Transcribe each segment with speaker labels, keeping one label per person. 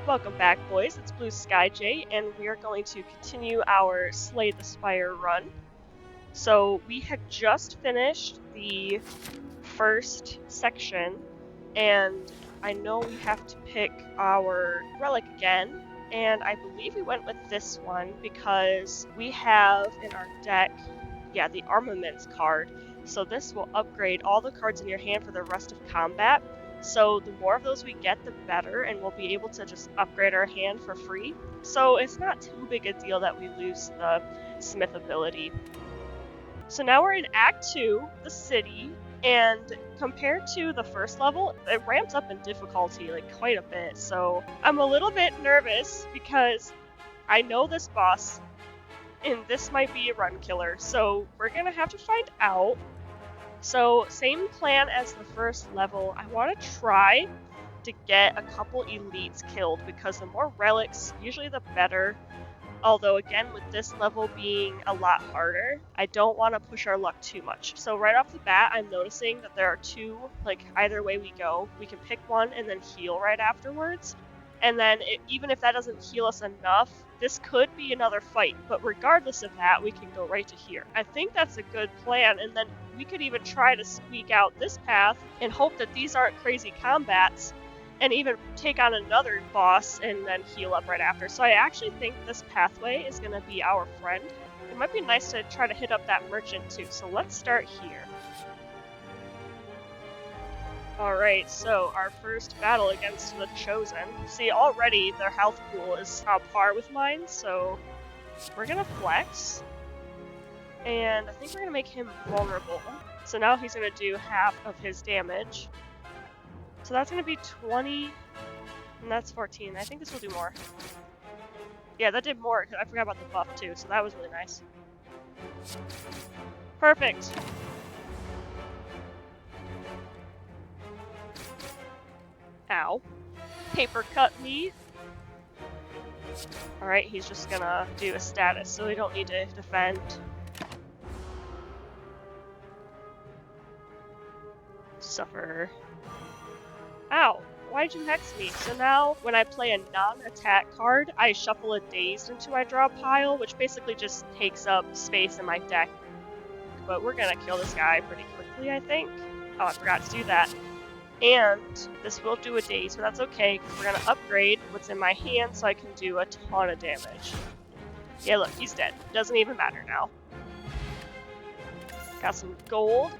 Speaker 1: Welcome back, boys. It's BluSkyJaay, and we are going to continue our Slay the Spire run. So we had just finished the first section, and I know we have to pick our relic again, and I believe we went with this one because we have in our deck, the armaments card. So this will upgrade all the cards in your hand for the rest of combat. So the more of those we get, the better, and we'll be able to just upgrade our hand for free. So it's not too big a deal that we lose the Smith ability. So now we're in Act 2, the city, and compared to the first level, it ramped up in difficulty like quite a bit. So I'm a little bit nervous because I know this boss, and this might be a run killer. So we're gonna have to find out. So same plan as the first level, I want to try to get a couple elites killed because the more relics, usually the better. Although again, with this level being a lot harder, I don't want to push our luck too much. So right off the bat, I'm noticing that there are two, like either way we go, we can pick one and then heal right afterwards. And then even if that doesn't heal us enough, this could be another fight. But regardless of that, we can go right to here. I think that's a good plan. And then we could even try to squeak out this path and hope that these aren't crazy combats and even take on another boss and then heal up right after. So I actually think this pathway is going to be our friend. It might be nice to try to hit up that merchant too. So let's start here. Alright, so our first battle against the Chosen. See, already their health pool is on par with mine, so we're gonna flex. And I think we're gonna make him vulnerable. So now he's gonna do half of his damage. So that's gonna be 20, and that's 14. I think this will do more. Yeah, that did more. I forgot about the buff too, so that was really nice. Perfect. Ow. Paper cut me. Alright, he's just gonna do a status, so we don't need to defend. Suffer. Ow! Why'd you hex me? So now, when I play a non-attack card, I shuffle a Dazed into my draw pile, which basically just takes up space in my deck. But we're gonna kill this guy pretty quickly, I think. Oh, I forgot to do that. And this will do a daze, but that's okay, because we're going to upgrade what's in my hand so I can do a ton of damage. Yeah, look, he's dead. Doesn't even matter now. Got some gold.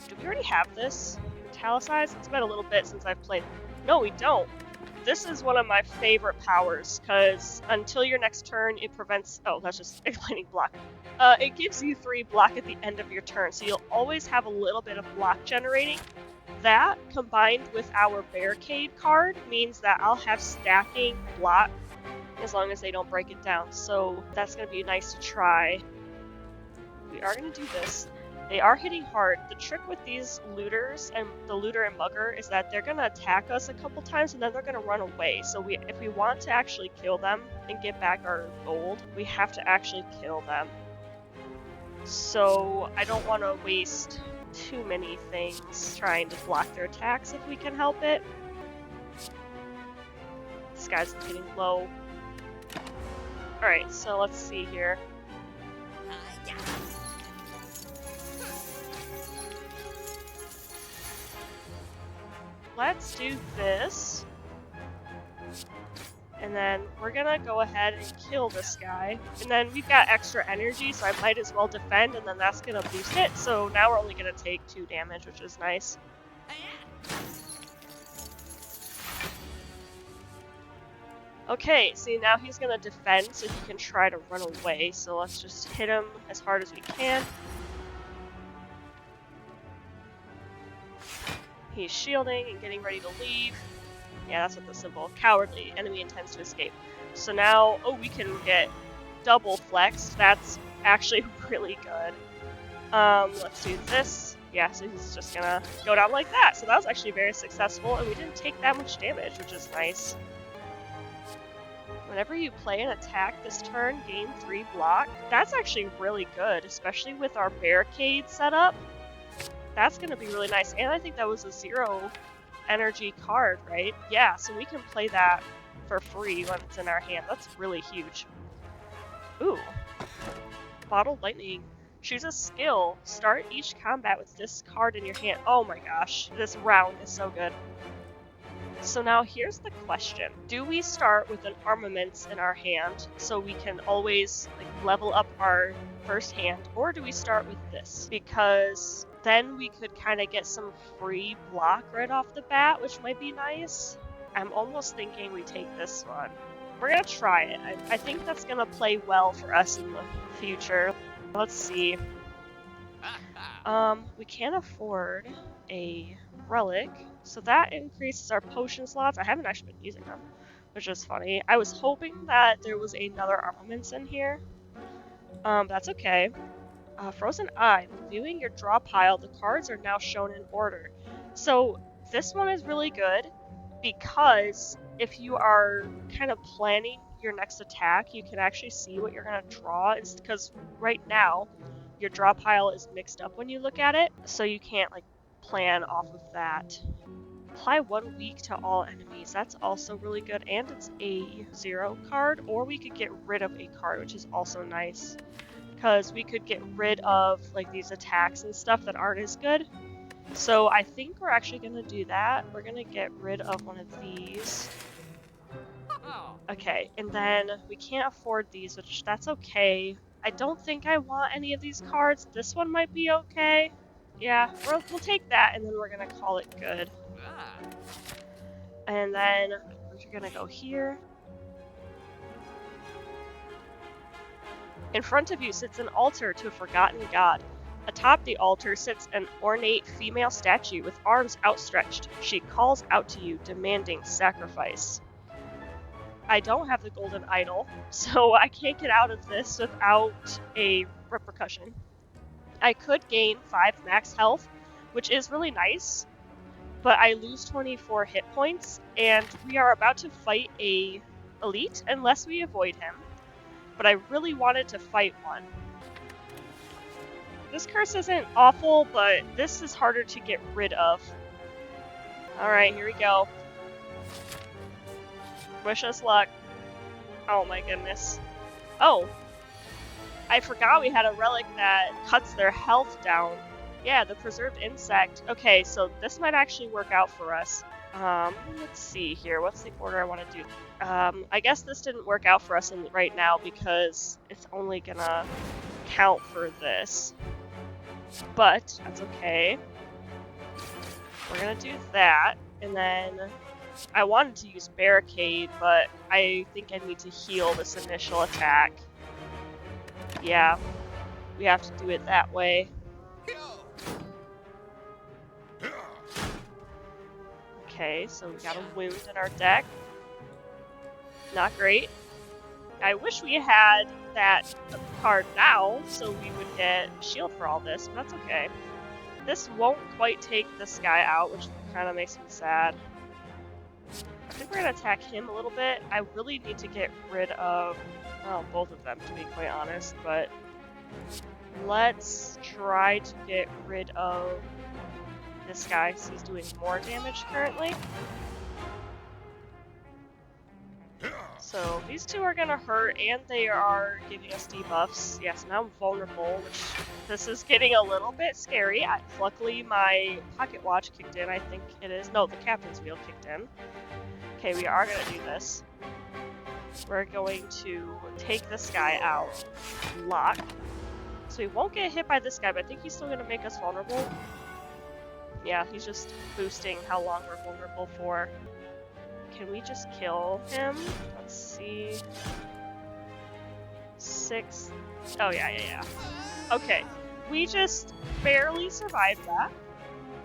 Speaker 1: Do we already have this? Italicized? It's been a little bit since I've played. No, we don't. This is one of my favorite powers, because until your next turn, it prevents... Oh, that's just explaining block. It gives you 3 block at the end of your turn, so you'll always have a little bit of block generating. That, combined with our barricade card, means that I'll have stacking block as long as they don't break it down. So that's going to be nice to try. We are going to do this. They are hitting hard. The trick with these looters and the looter and mugger is that they're going to attack us a couple times and then they're going to run away. So if we want to actually kill them and get back our gold, we have to actually kill them. So I don't want to waste too many things trying to block their attacks if we can help it. This guy's getting low. Alright, so let's see here. Let's do this. And then we're gonna go ahead and kill this guy. And then we've got extra energy, so I might as well defend, and then that's gonna boost it. So now we're only gonna take 2 damage, which is nice. Okay, see now he's gonna defend, so he can try to run away. So let's just hit him as hard as we can. He's shielding and getting ready to leave. Yeah, that's what the symbol. Cowardly. Enemy intends to escape. So now, oh, we can get double flexed. That's actually really good. Let's do this. Yeah, so he's just gonna go down like that. So that was actually very successful, and we didn't take that much damage, which is nice. Whenever you play an attack this turn, gain 3 block. That's actually really good, especially with our barricade setup. That's gonna be really nice. And I think that was a 0 energy card, right? Yeah, so we can play that for free when it's in our hand. That's really huge. Ooh. Bottled Lightning. Choose a skill. Start each combat with this card in your hand. Oh my gosh, this round is so good. So now here's the question. Do we start with an armaments in our hand so we can always level up our first hand, or do we start with this? Because then we could kind of get some free block right off the bat, which might be nice. I'm almost thinking we take this one. We're gonna try it. I think that's gonna play well for us in the future. Let's see. We can't afford a relic, so that increases our potion slots. I haven't actually been using them, which is funny. I was hoping that there was another armaments in here. That's okay. Frozen Eye. When viewing your draw pile, the cards are now shown in order. So this one is really good because if you are kind of planning your next attack, you can actually see what you're going to draw, because right now your draw pile is mixed up when you look at it, so you can't plan off of that. Apply 1 week to all enemies. That's also really good, and it's a 0 card, or we could get rid of a card, which is also nice, because we could get rid of these attacks and stuff that aren't as good. So I think we're actually going to do that. We're going to get rid of one of these. Okay, and then we can't afford these, which that's okay. I don't think I want any of these cards. This one might be okay. Yeah, we'll take that, and then we're going to call it good. And then we're going to go here. In front of you sits an altar to a forgotten god. Atop the altar sits an ornate female statue with arms outstretched. She calls out to you, demanding sacrifice. I don't have the golden idol, so I can't get out of this without a repercussion. I could gain 5 max health, which is really nice, but I lose 24 hit points, and we are about to fight a elite unless we avoid him. But I really wanted to fight one. This curse isn't awful, but this is harder to get rid of. Alright, here we go. Wish us luck. Oh my goodness. Oh! I forgot we had a relic that cuts their health down. Yeah, the preserved insect. Okay, so this might actually work out for us. Let's see here. What's the order I want to do? I guess this didn't work out for us right now because it's only gonna count for this. But that's okay. We're gonna do that, and then I wanted to use Barricade, but I think I need to heal this initial attack. Yeah, we have to do it that way. Okay, so we got a wound in our deck. Not great. I wish we had that card now, so we would get shield for all this, but that's okay. This won't quite take this guy out, which kind of makes me sad. I think we're going to attack him a little bit. I really need to get rid of, well, both of them, to be quite honest, but let's try to get rid of this guy, because he's doing more damage currently. So these two are gonna hurt, and they are giving us debuffs. Yes, now I'm vulnerable, which this is getting a little bit scary. Luckily, my pocket watch kicked in, I think it is. No, the captain's wheel kicked in. Okay, we are gonna do this. We're going to take this guy out. Lock. So we won't get hit by this guy, but I think he's still gonna make us vulnerable. Yeah, he's just boosting how long we're vulnerable for. Can we just kill him? Let's see. 6. Oh, yeah. Okay. We just barely survived that.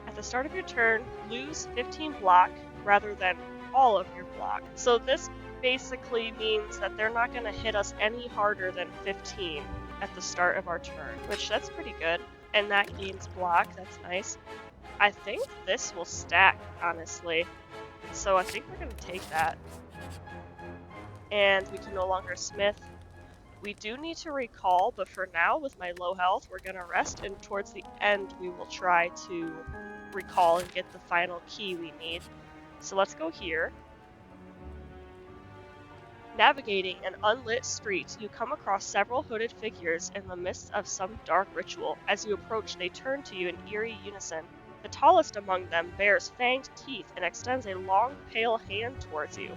Speaker 1: At the start of your turn, lose 15 block rather than all of your block. So this basically means that they're not going to hit us any harder than 15 at the start of our turn, which that's pretty good. And that gains block. That's nice. I think this will stack, honestly. So I think we're going to take that. And we can no longer smith. We do need to recall, but for now, with my low health, we're going to rest, and towards the end, we will try to recall and get the final key we need. So let's go here. Navigating an unlit street, you come across several hooded figures in the midst of some dark ritual. As you approach, they turn to you in eerie unison. The tallest among them bears fanged teeth and extends a long, pale hand towards you.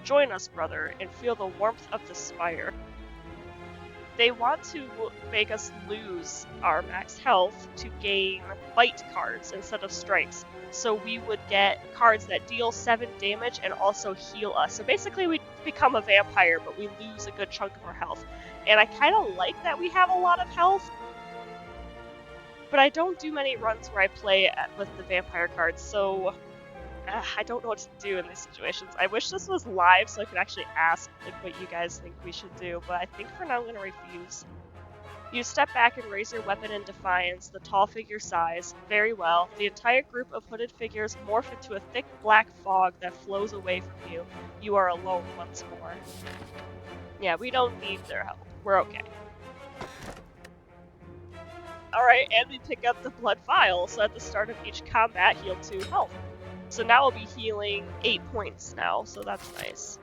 Speaker 1: Join us, brother, and feel the warmth of the Spire. They want to make us lose our max health to gain bite cards instead of strikes. So we would get cards that deal 7 damage and also heal us. So basically we become a vampire, but we lose a good chunk of our health. And I kind of like that we have a lot of health, but I don't do many runs where I play with the vampire cards, so I don't know what to do in these situations. I wish this was live so I could actually ask like what you guys think we should do, but I think for now I'm going to refuse. You step back and raise your weapon in defiance. The tall figure sighs. Very well. The entire group of hooded figures morph into a thick black fog that flows away from you. You are alone once more. Yeah, we don't need their help. We're okay. Alright, and we pick up the blood vial, so at the start of each combat, heal 2 health. So now we'll be healing 8 points now, so that's nice.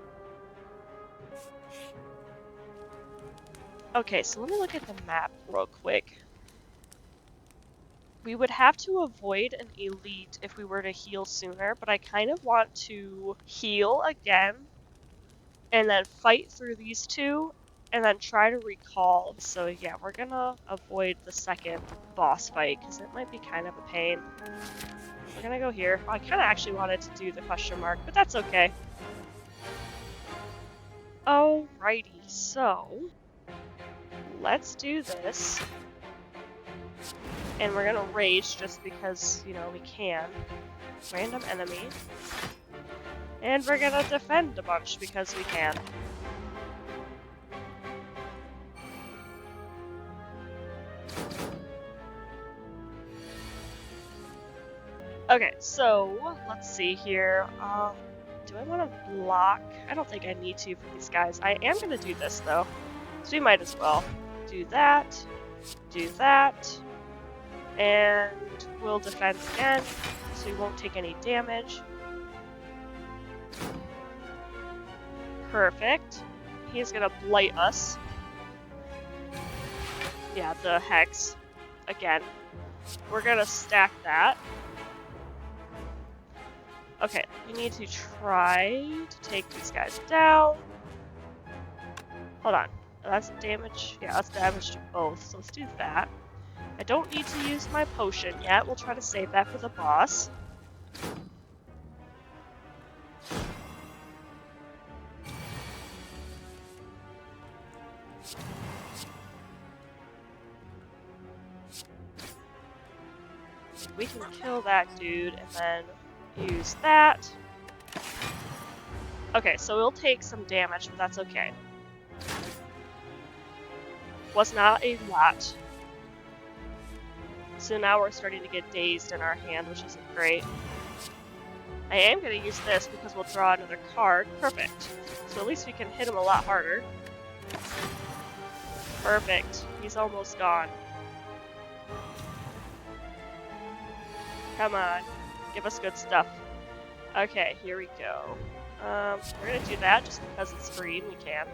Speaker 1: Okay, so let me look at the map real quick. We would have to avoid an elite if we were to heal sooner, but I kind of want to heal again, and then fight through these 2, and then try to recall. So yeah, we're gonna avoid the second boss fight, because it might be kind of a pain. We're gonna go here. I kind of actually wanted to do the question mark, but that's okay. Alrighty, so let's do this. And we're gonna rage just because, you know, we can. Random enemy. And we're gonna defend a bunch because we can. Okay, so let's see here. Do I want to block? I don't think I need to for these guys. I am going to do this though, so we might as well do that, and we'll defend again, so we won't take any damage. Perfect. He's going to blight us. Yeah, the hex again. We're going to stack that. Okay, we need to try to take these guys down. Hold on. That's damage. Yeah, that's damage to both, so let's do that. I don't need to use my potion yet. We'll try to save that for the boss. We can kill that dude and then use that. Okay, so we'll take some damage, but that's okay. Was not a lot. So now we're starting to get dazed in our hand, which isn't great. I am going to use this because we'll draw another card. Perfect. So at least we can hit him a lot harder. Perfect. He's almost gone. Come on. Give us good stuff. Okay, here we go. We're gonna do that just because it's free and we can.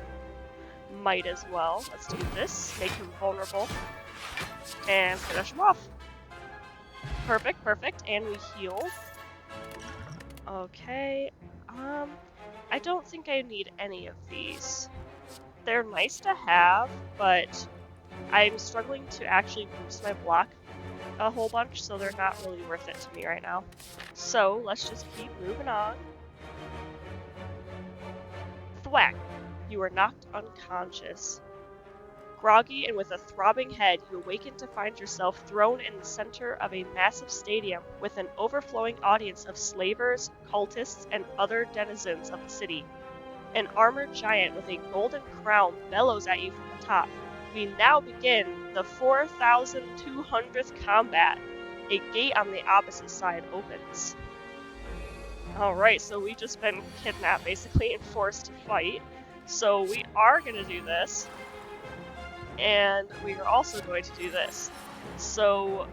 Speaker 1: Might as well. Let's do this. Make him vulnerable. And finish him off. Perfect, perfect. And we heal. Okay. I don't think I need any of these. They're nice to have, but I'm struggling to actually boost my block a whole bunch, so they're not really worth it to me right now. So let's just keep moving on. Thwack! You are knocked unconscious. Groggy and with a throbbing head, you awaken to find yourself thrown in the center of a massive stadium with an overflowing audience of slavers, cultists, and other denizens of the city. An armored giant with a golden crown bellows at you from the top. We now begin the 4,200th combat. A gate on the opposite side opens. Alright, so we've just been kidnapped basically and forced to fight. So we are going to do this. And we are also going to do this. So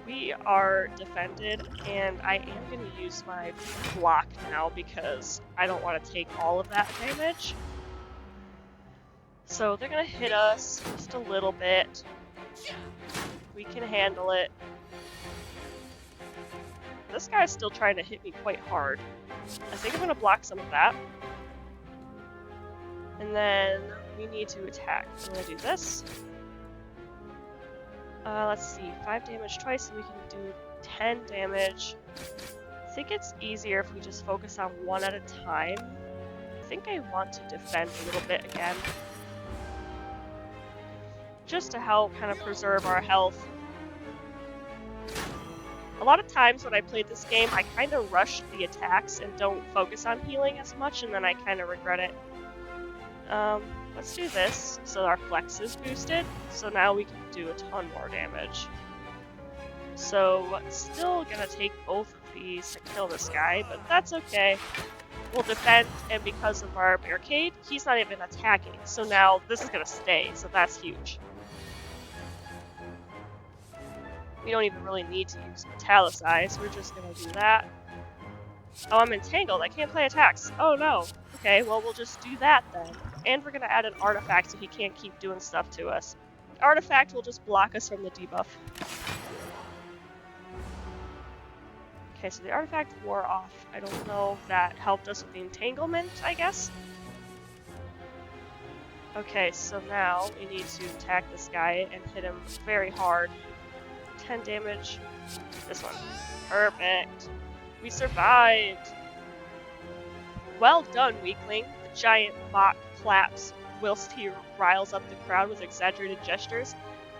Speaker 1: we are defended, and I am going to use my block now because I don't want to take all of that damage. So they're gonna hit us just a little bit. We can handle it. This guy's still trying to hit me quite hard. I think I'm gonna block some of that. And then we need to attack. I'm gonna do this. Let's see, 5 damage twice, and we can do 10 damage. I think it's easier if we just focus on one at a time. I think I want to defend a little bit again. Just to help kind of preserve our health. A lot of times when I played this game, I kind of rush the attacks and don't focus on healing as much, and then I kind of regret it. Let's do this, so our flex is boosted, so now we can do a ton more damage. So, still gonna take both of these to kill this guy, but that's okay. We'll defend, and because of our barricade, he's not even attacking, so now this is gonna stay, so that's huge. We don't even really need to use Metallicize, we're just gonna do that. Oh, I'm entangled, I can't play attacks. Oh no. Okay, well we'll just do that then. And we're gonna add an artifact so he can't keep doing stuff to us. The artifact will just block us from the debuff. Okay, so the artifact wore off. I don't know if that helped us with the entanglement, I guess. Okay, so now we need to attack this guy and hit him very hard. 10 damage. This one. Perfect. We survived! Well done, weakling. The giant mock claps whilst he riles up the crowd with exaggerated gestures.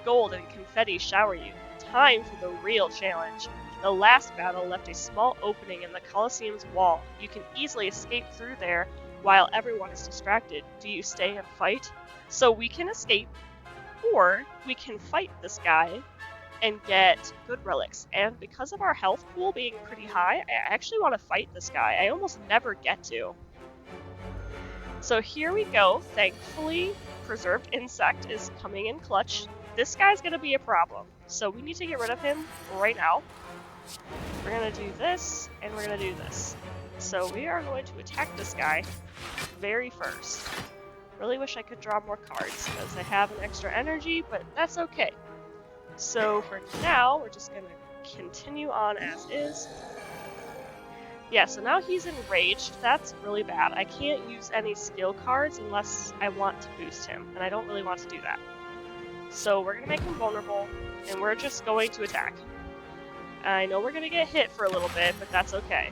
Speaker 1: Gold and confetti shower you. Time for the real challenge. The last battle left a small opening in the Colosseum's wall. You can easily escape through there while everyone is distracted. Do you stay and fight? So we can escape, or we can fight this guy and get good relics. And because of our health pool being pretty high, I actually want to fight this guy. I almost never get to. So here we go. Thankfully, Preserved Insect is coming in clutch. This guy's going to be a problem, so we need to get rid of him right now. We're going to do this, and we're going to do this. So we are going to attack this guy very first. Really wish I could draw more cards, because I have an extra energy, but that's okay. So for now, we're just going to continue on as is. Yeah, so now he's enraged. That's really bad. I can't use any skill cards unless I want to boost him, and I don't really want to do that. So we're going to make him vulnerable, and we're just going to attack. I know we're going to get hit for a little bit, but that's okay.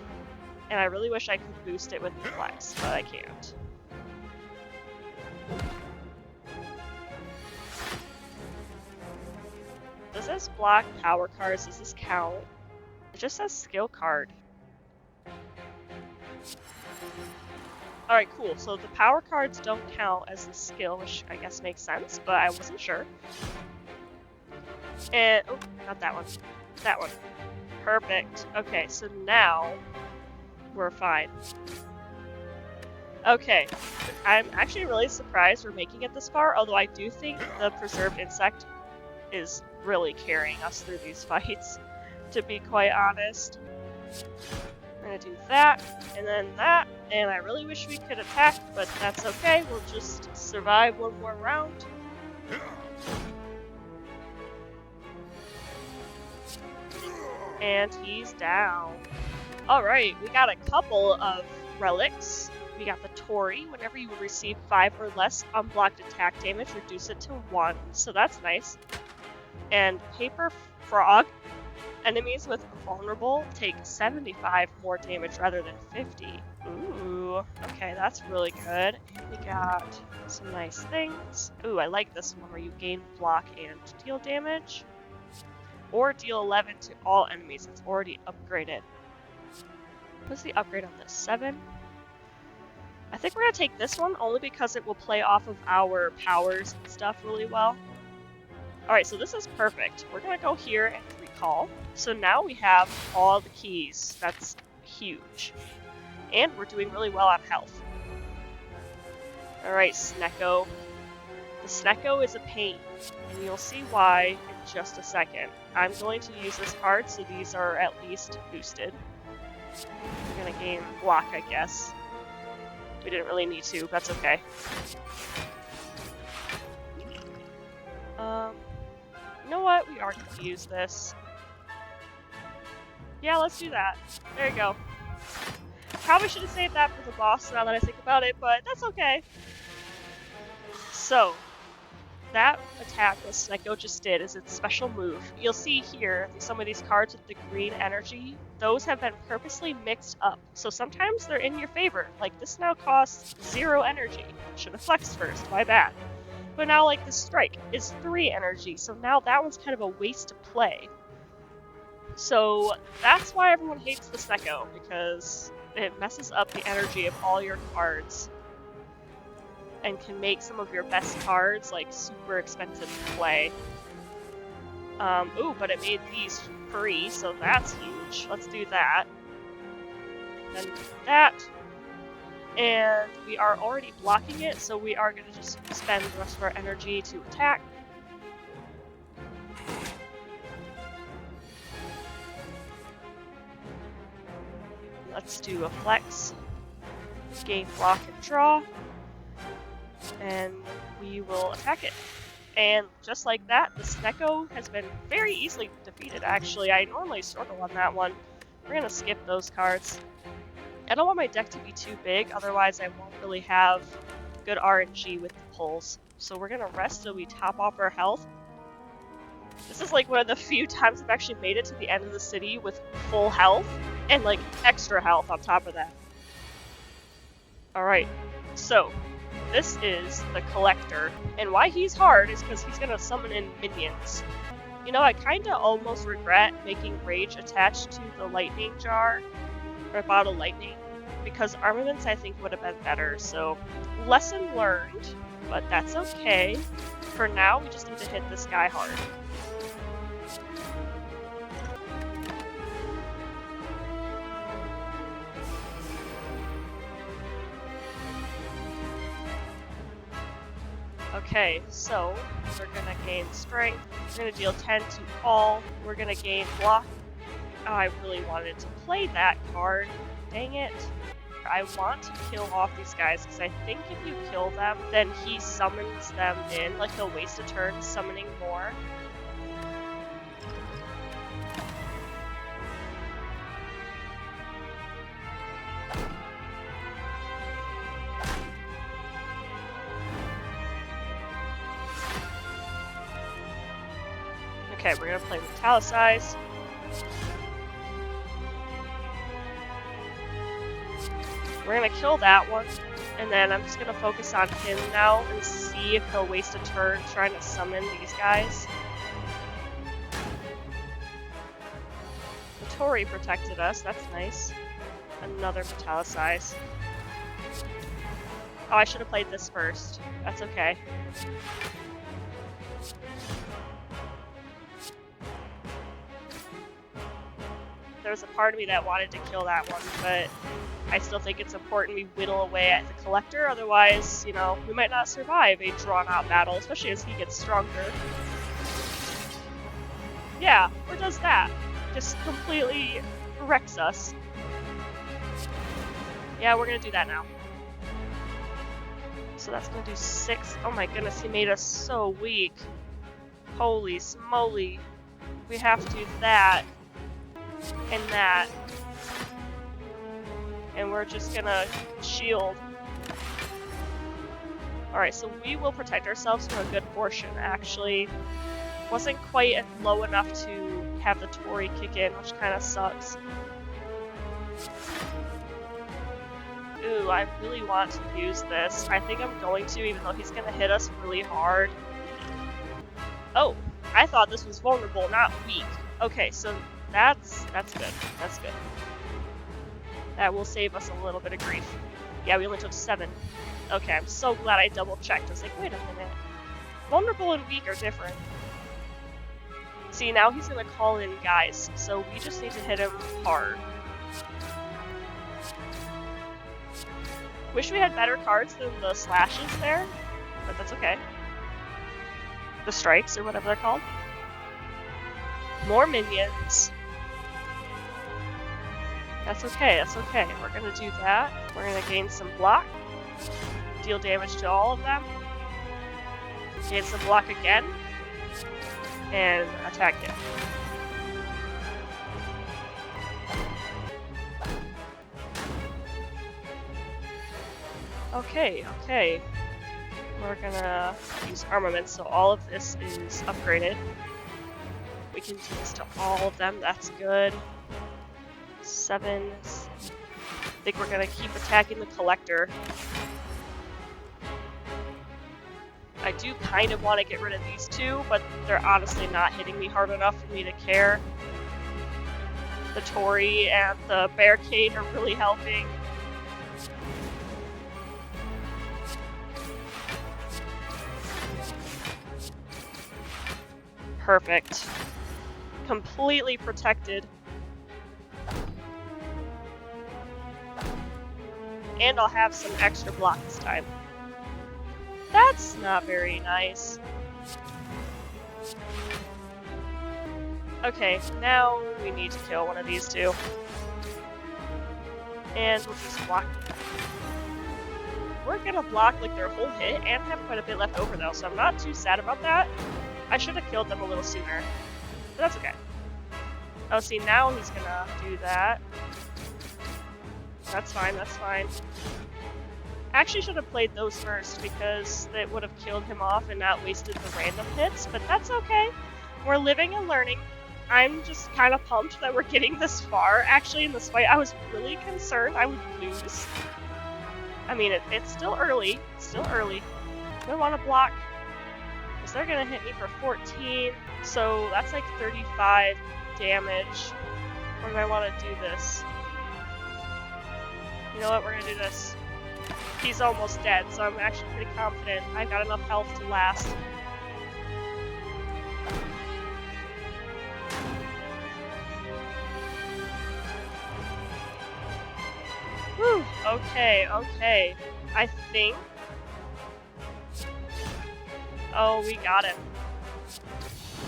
Speaker 1: And I really wish I could boost it with the flex, but I can't. Does this block power cards? Does this count? It just says skill card. Alright, cool. So the power cards don't count as a skill, which I guess makes sense, but I wasn't sure. And, oh, not that one. That one. Perfect. Okay, so now we're fine. Okay, I'm actually really surprised we're making it this far, although I do think the Preserved Insect is really carrying us through these fights, to be quite honest. I'm gonna do that, and then that, and I really wish we could attack, but that's okay, we'll just survive one more round. And he's down. Alright, we got a couple of relics. We got the Torii. Whenever you receive 5 or less unblocked attack damage, reduce it to 1, so that's nice. And Paper Frog. Enemies with vulnerable take 75 more damage rather than 50. Ooh, okay, that's really good. And we got some nice things. Ooh, I like this one where you gain block and deal damage. Or deal 11 to all enemies. It's already upgraded. What's the upgrade on this? 7? I think we're going to take this one only because it will play off of our powers and stuff really well. Alright, so this is perfect. We're going to go here and recall. So now we have all the keys. That's huge. And we're doing really well on health. Alright, Snecko. The Snecko is a pain, and you'll see why in just a second. I'm going to use this card, so these are at least boosted. We're going to gain block, I guess. We didn't really need to, that's okay. You know what? We are going to use this. Yeah, let's do that. There you go. Probably should have saved that for the boss now that I think about it, but that's okay. So, that attack that Snecko just did is its special move. You'll see here, some of these cards with the green energy, those have been purposely mixed up. So sometimes they're in your favor. Like, this now costs 0 energy. Should have flexed first, my bad. But now, like, this strike is 3 energy, so now that one's kind of a waste to play. So that's why everyone hates the Snecko, because it messes up the energy of all your cards and can make some of your best cards, like, super expensive to play. Ooh, but it made these free, so that's huge. Let's do that. Then that. And we are already blocking it, so we are going to just spend the rest of our energy to attack. Let's do a flex, gain block and draw, and we will attack it. And just like that, the Snecko has been very easily defeated, actually. I normally struggle on that one. We're going to skip those cards. I don't want my deck to be too big, otherwise I won't really have good RNG with the pulls. So we're going to rest so we top off our health. This is like one of the few times I've actually made it to the end of the city with full health, and like extra health on top of that. Alright, so this is the Collector, and why he's hard is because he's going to summon in minions. You know, I kind of almost regret making Rage attached to the Lightning Jar, or Bottle Lightning, because armaments I think would have been better, so lesson learned, but that's okay. For now, we just need to hit this guy hard. Okay, so we're gonna gain strength, we're gonna deal 10 to all, we're gonna gain block. Oh, I really wanted to play that card, dang it. I want to kill off these guys, because I think if you kill them, then he summons them in, like he'll waste a turn summoning more. Okay, we're gonna play Metallicize. We're gonna kill that one, and then I'm just gonna focus on him now and see if he'll waste a turn trying to summon these guys. The Tori protected us, that's nice. Another Metallicize. Oh, I should have played this first. That's okay. There was a part of me that wanted to kill that one, but I still think it's important we whittle away at the Collector, otherwise, you know, we might not survive a drawn-out battle, especially as he gets stronger. Yeah, or does that. Just completely wrecks us. Yeah, we're gonna do that now. So that's gonna do 6. Oh my goodness, he made us so weak. Holy smoly. We have to do that. And that. And we're just gonna shield. Alright, so we will protect ourselves for a good portion, actually. Wasn't quite low enough to have the Tori kick in, which kind of sucks. Ooh, I really want to use this. I think I'm going to, even though he's gonna hit us really hard. Oh, I thought this was vulnerable, not weak. Okay, so that's good. That's good. That will save us a little bit of grief. Yeah, we only took 7. Okay, I'm so glad I double-checked. I was like, wait a minute. Vulnerable and weak are different. See, now he's gonna call in guys, so we just need to hit him hard. Wish we had better cards than the slashes there, but that's okay. The strikes, or whatever they're called. More minions. That's okay, that's okay. We're gonna do that. We're gonna gain some block. Deal damage to all of them. Gain some block again. and attack it. Okay, okay. We're gonna use armaments, so all of this is upgraded. We can do this to all of them, that's good. 7. I think we're gonna keep attacking the collector. I do kind of want to get rid of these two, but they're honestly not hitting me hard enough for me to care. The Tory and the barricade are really helping. Perfect. Completely protected. And I'll have some extra block this time. That's not very nice. Okay, now we need to kill one of these two. And we'll just block. We're gonna block like their whole hit and have quite a bit left over though, so I'm not too sad about that. I should have killed them a little sooner, but that's okay. Oh, see, now he's gonna do that. That's fine, that's fine. Actually should have played those first because it would have killed him off and not wasted the random hits, but that's okay. We're living and learning. I'm just kind of pumped that we're getting this far. Actually, in this fight, I was really concerned I would lose. I mean, it's still early. It's still early. Do I want to block? Because they're going to hit me for 14, so that's like 35 damage. Or do I want to do this? You know what? We're going to do this. He's almost dead, so I'm actually pretty confident I've got enough health to last. Whew, okay, okay. I think... Oh, we got him.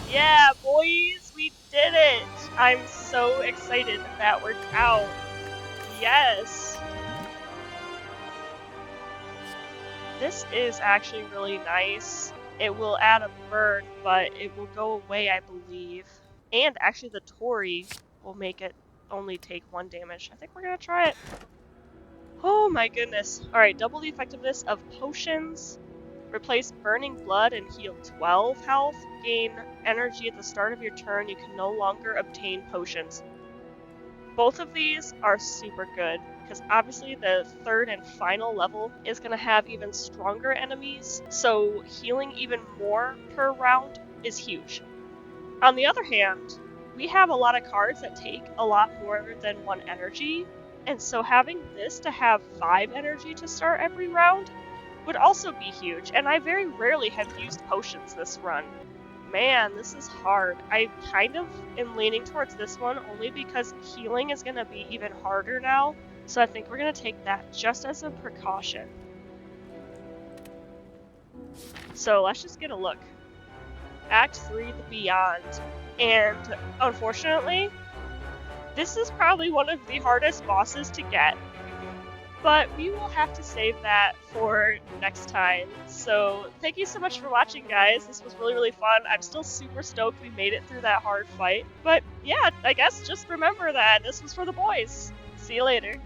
Speaker 1: Yeah, boys, we did it! I'm so excited that worked out. Yes! This is actually really nice. It will add a burn, but it will go away, I believe. And actually the Tory will make it only take 1 damage. I think we're gonna try it. Oh my goodness. Alright, double the effectiveness of potions. Replace burning blood and heal 12 health. Gain energy at the start of your turn. You can no longer obtain potions. Both of these are super good, because obviously the 3rd and final level is going to have even stronger enemies, so healing even more per round is huge. On the other hand, we have a lot of cards that take a lot more than 1 energy, and so having this to have 5 energy to start every round would also be huge, and I very rarely have used potions this run. Man, this is hard. I kind of am leaning towards this one only because healing is going to be even harder now, so I think we're going to take that just as a precaution. So let's just get a look. Act 3, The Beyond. And unfortunately, this is probably one of the hardest bosses to get. But we will have to save that for next time. So thank you so much for watching, guys. This was really, really fun. I'm still super stoked we made it through that hard fight. But yeah, I guess just remember that this was for the boys. See you later.